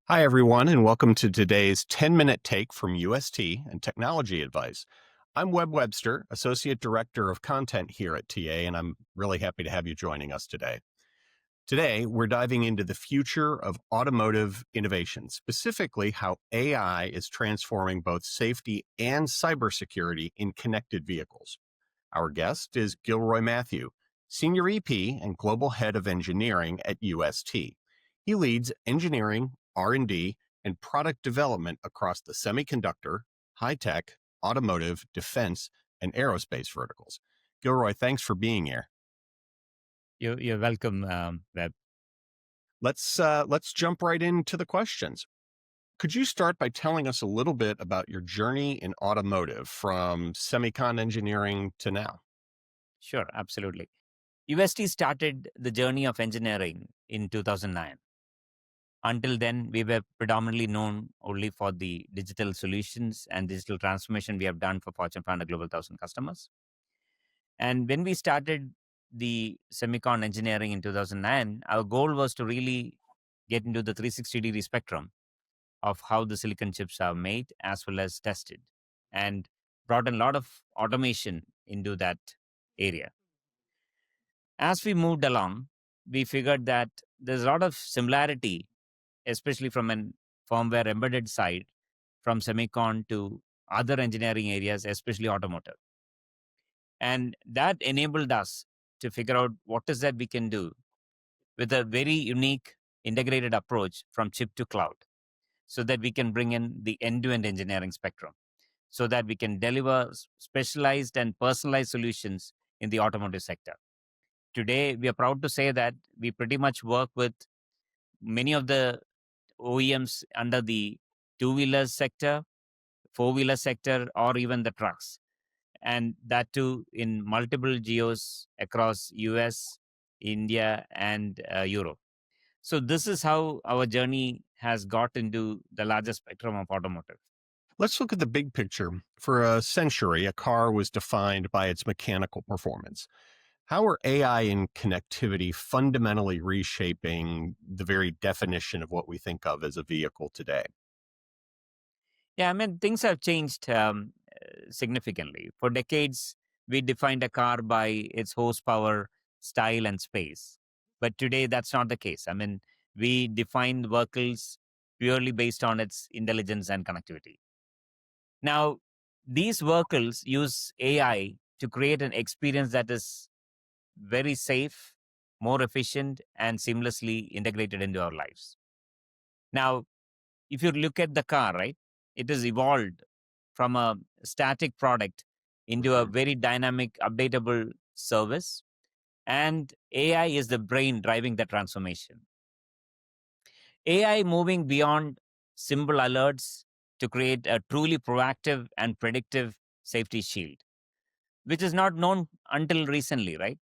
Hi, everyone, and welcome to today's 10-minute take from UST and Technology Advice. I'm Webb Webster, Associate Director of Content here at TA, and I'm really happy to have you joining us today. Today, we're diving into the future of automotive innovation, specifically how AI is transforming both safety and cybersecurity in connected vehicles. Our guest is Gilroy Mathews, Senior EP and Global Head of Engineering at UST. He leads engineering, R&D, and product development across the semiconductor, high-tech, automotive, defense, and aerospace verticals. Gilroy, thanks for being here. You're welcome, Webb. Let's jump right into the questions. Could you start by telling us a little bit about your journey in automotive from semicon engineering to now? Sure, absolutely. UST started the journey of engineering in 2009. Until then, we were predominantly known only for the digital solutions and digital transformation we have done for Fortune 500 Global 1000 customers. And when we started the semicon engineering in 2009, our goal was to really get into the 360-degree spectrum of how the silicon chips are made as well as tested, and brought in a lot of automation into that area. As we moved along, we figured that there's a lot of similarity, especially from an firmware embedded side, from semicon to other engineering areas, especially automotive. And that enabled us to figure out what is that we can do with a very unique integrated approach from chip to cloud, so that we can bring in the end-to-end engineering spectrum, so that we can deliver specialized and personalized solutions in the automotive sector. Today, we are proud to say that we pretty much work with many of the OEMs under the two-wheeler sector, four-wheeler sector, or even the trucks. And that too in multiple geos across US, India, and Europe. So this is how our journey has got into the larger spectrum of automotive. Let's look at the big picture. For a century, a car was defined by its mechanical performance. How are AI and connectivity fundamentally reshaping the very definition of what we think of as a vehicle today? Yeah, I mean, things have changed significantly. For decades, we defined a car by its horsepower, style, and space. But today, that's not the case. I mean, we define vehicles purely based on its intelligence and connectivity. Now, these vehicles use AI to create an experience that is very safe, more efficient, and seamlessly integrated into our lives. Now, if you look at the car, right, it has evolved from a static product into a very dynamic, updatable service. And AI is the brain driving the transformation. AI moving beyond simple alerts to create a truly proactive and predictive safety shield, which is not known until recently, right?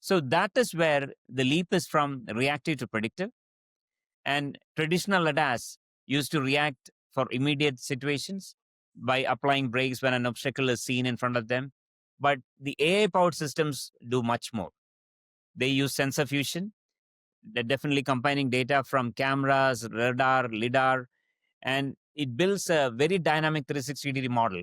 So that is where the leap is from reactive to predictive. And traditional ADAS used to react for immediate situations by applying brakes when an obstacle is seen in front of them. But the AI powered systems do much more. They use sensor fusion. They're definitely combining data from cameras, radar, lidar, and it builds a very dynamic 360-degree model.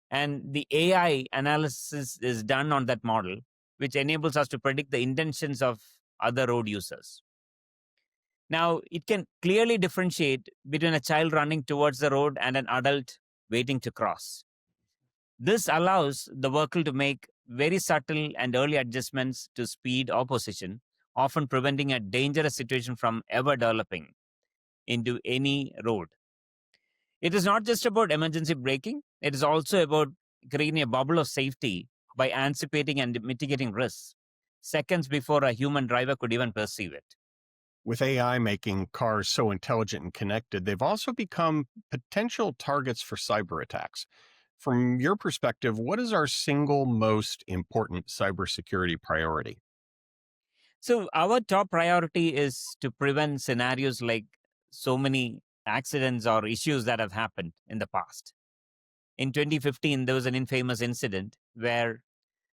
And the AI analysis is done on that model, which enables us to predict the intentions of other road users. Now, it can clearly differentiate between a child running towards the road and an adult waiting to cross. This allows the vehicle to make very subtle and early adjustments to speed or position, often preventing a dangerous situation from ever developing into any road. It is not just about emergency braking, it is also about creating a bubble of safety by anticipating and mitigating risks seconds before a human driver could even perceive it. With AI making cars so intelligent and connected, they've also become potential targets for cyber attacks. From your perspective, what is our single most important cybersecurity priority? So, our top priority is to prevent scenarios like so many accidents or issues that have happened in the past. In 2015, there was an infamous incident where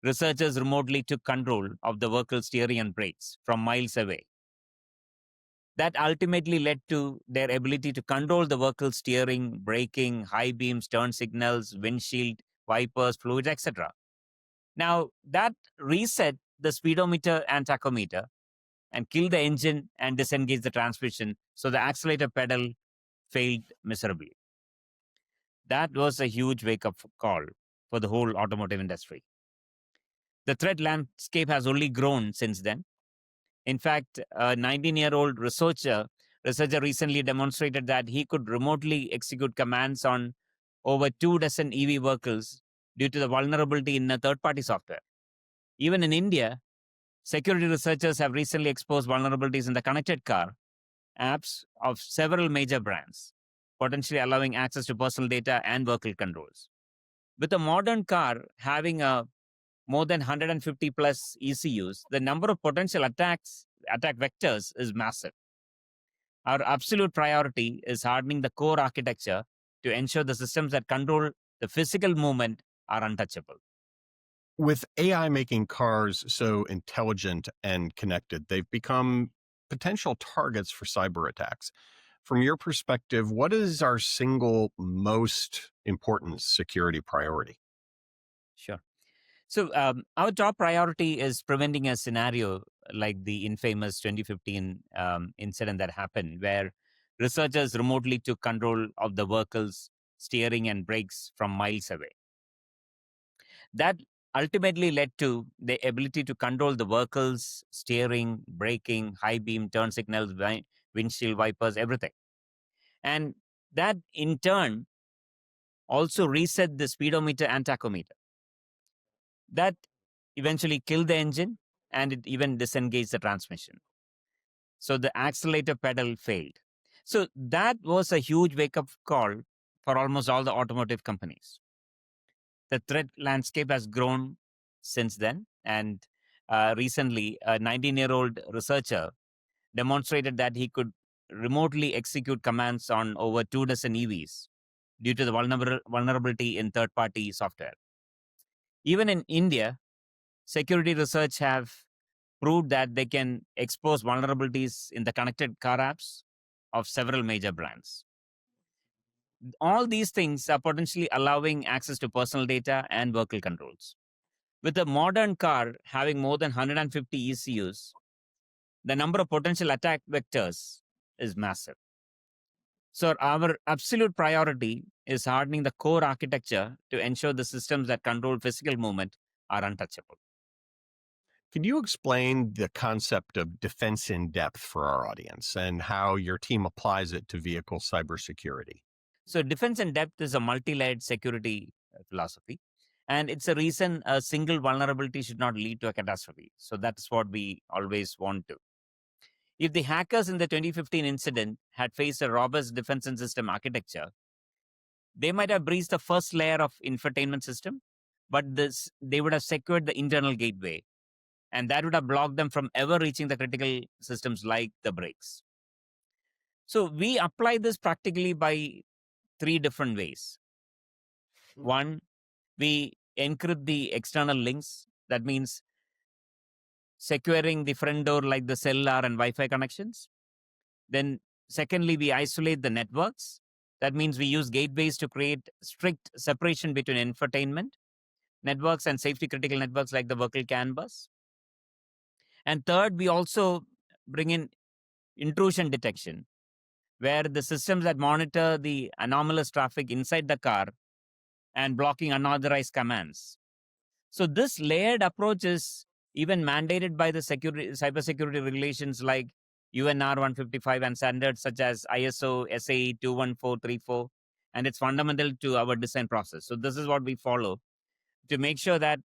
researchers remotely took control of the vehicle steering and brakes from miles away. That ultimately led to their ability to control the vehicle steering, braking, high beams, turn signals, windshield, wipers, fluids, etc. Now, that reset the speedometer and tachometer and killed the engine and disengaged the transmission, so the accelerator pedal failed miserably. That was a huge wake up call for the whole automotive industry. The threat landscape has only grown since then. In fact, a 19-year-old researcher recently demonstrated that he could remotely execute commands on over 2 dozen EV vehicles due to the vulnerability in a third-party software. Even in India, security researchers have recently exposed vulnerabilities in the connected car apps of several major brands, potentially allowing access to personal data and vehicle controls. With a modern car having a more than 150 plus ECUs, the number of potential attack vectors is massive. Our absolute priority is hardening the core architecture to ensure the systems that control the physical movement are untouchable. With AI making cars so intelligent and connected, they've become potential targets for cyber attacks. From your perspective, what is our single most important security priority? Sure. So, our top priority is preventing a scenario like the infamous 2015 incident that happened, where researchers remotely took control of the vehicle's steering and brakes from miles away. That ultimately led to the ability to control the vehicle's steering, braking, high beam, turn signals, windshield wipers, everything. And that in turn also reset the speedometer and tachometer. That eventually killed the engine and it even disengaged the transmission. So the accelerator pedal failed. So that was a huge wake up call for almost all the automotive companies. The threat landscape has grown since then. And recently, a 19-year-old researcher demonstrated that he could remotely execute commands on over 2 dozen EVs due to the vulnerability in third party software. Even in India, security research have proved that they can expose vulnerabilities in the connected car apps of several major brands. All these things are potentially allowing access to personal data and vehicle controls. With a modern car having more than 150 ECUs, the number of potential attack vectors is massive. So, our absolute priority is hardening the core architecture to ensure the systems that control physical movement are untouchable. Can you explain the concept of defense in depth for our audience and how your team applies it to vehicle cybersecurity? So, defense in depth is a multi layered security philosophy. And it's a reason a single vulnerability should not lead to a catastrophe. So, that's what we always want to. If the hackers in the 2015 incident had faced a robust defense and system architecture, they might have breached the first layer of infotainment system, but they would have secured the internal gateway, and that would have blocked them from ever reaching the critical systems like the brakes. So we apply this practically by three different ways. One, we encrypt the external links. That means securing the front door like the cellular and Wi-Fi connections. Then, secondly, we isolate the networks. That means we use gateways to create strict separation between infotainment networks and safety critical networks like the vehicle CAN bus. And third, we also bring in intrusion detection, where the systems that monitor the anomalous traffic inside the car and blocking unauthorized commands. So this layered approach is even mandated by the cybersecurity regulations like UNR 155 and standards such as ISO SAE 21434, and it's fundamental to our design process. So this is what we follow to make sure that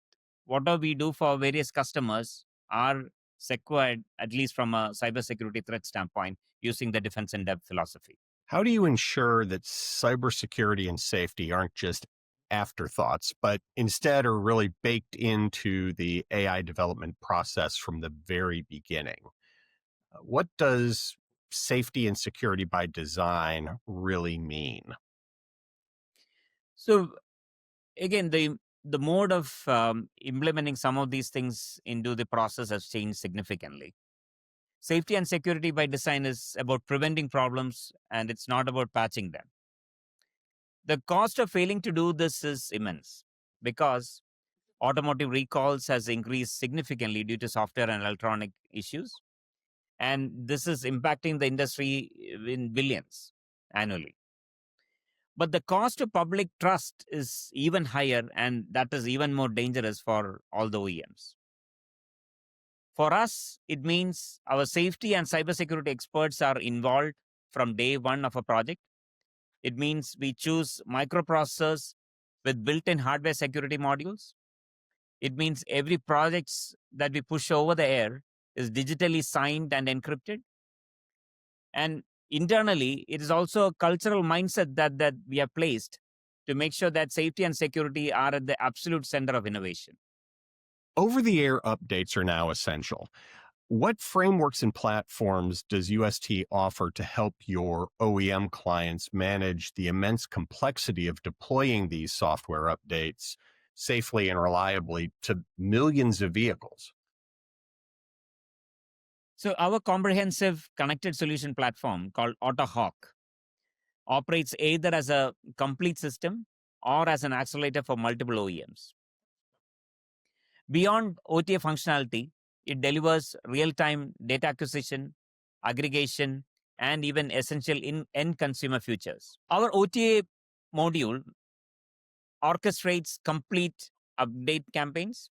whatever we do for various customers are secured, at least from a cybersecurity threat standpoint, using the defense in depth philosophy. How do you ensure that cybersecurity and safety aren't just afterthoughts, but instead are really baked into the AI development process from the very beginning? What does safety and security by design really mean? So again, the mode of implementing some of these things into the process has changed significantly. Safety and security by design is about preventing problems and it's not about patching them. The cost of failing to do this is immense because automotive recalls has increased significantly due to software and electronic issues. And this is impacting the industry in billions annually. But the cost of public trust is even higher, and that is even more dangerous for all the OEMs. For us, it means our safety and cybersecurity experts are involved from day one of a project. It means we choose microprocessors with built in hardware security modules. It means every project that we push over the air is digitally signed and encrypted. And internally, it is also a cultural mindset that we have placed to make sure that safety and security are at the absolute center of innovation. Over the air updates are now essential. What frameworks and platforms does UST offer to help your OEM clients manage the immense complexity of deploying these software updates safely and reliably to millions of vehicles? So, our comprehensive connected solution platform called AutoHawk operates either as a complete system or as an accelerator for multiple OEMs. Beyond OTA functionality, it delivers real time data acquisition, aggregation, and even essential end consumer features. Our OTA module orchestrates complete update campaigns,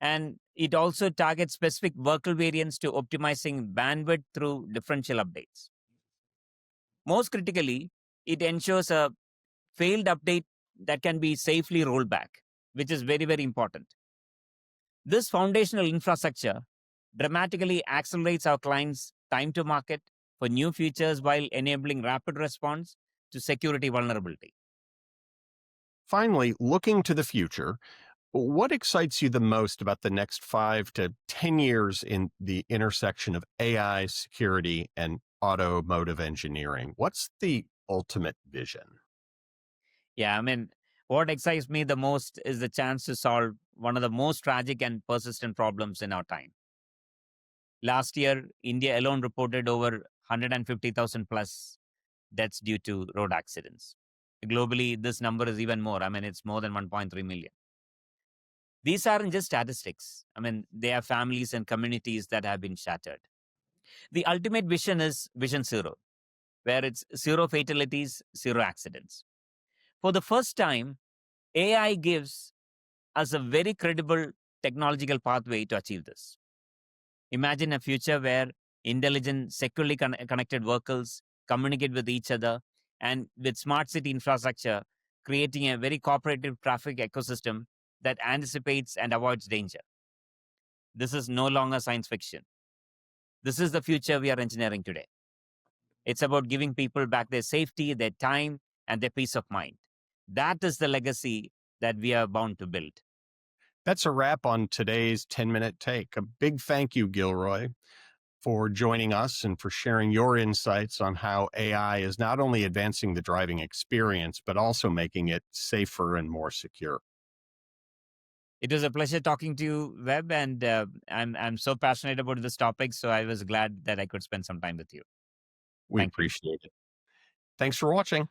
and it also targets specific vehicle variants to optimizing bandwidth through differential updates. Most critically, it ensures a failed update that can be safely rolled back, which is very, very important. This foundational infrastructure dramatically accelerates our clients' time to market for new features while enabling rapid response to security vulnerability. Finally, looking to the future, what excites you the most about the next 5 to 10 years in the intersection of AI, security, and automotive engineering? What's the ultimate vision? Yeah, I mean, what excites me the most is the chance to solve one of the most tragic and persistent problems in our time. Last year, India alone reported over 150,000 plus deaths due to road accidents. Globally, this number is even more. I mean, it's more than 1.3 million. These aren't just statistics. I mean, they are families and communities that have been shattered. The ultimate vision is Vision Zero, where it's zero fatalities, zero accidents. For the first time, AI gives us a very credible technological pathway to achieve this. Imagine a future where intelligent, securely connected vehicles communicate with each other and with smart city infrastructure, creating a very cooperative traffic ecosystem that anticipates and avoids danger. This is no longer science fiction. This is the future we are engineering today. It's about giving people back their safety, their time, and their peace of mind. That is the legacy that we are bound to build. That's a wrap on today's 10-minute take. A big thank you, Gilroy, for joining us and for sharing your insights on how AI is not only advancing the driving experience, but also making it safer and more secure. It was a pleasure talking to you, Webb, and I'm so passionate about this topic, so I was glad that I could spend some time with you. We Thank you. appreciate it. Thanks for watching.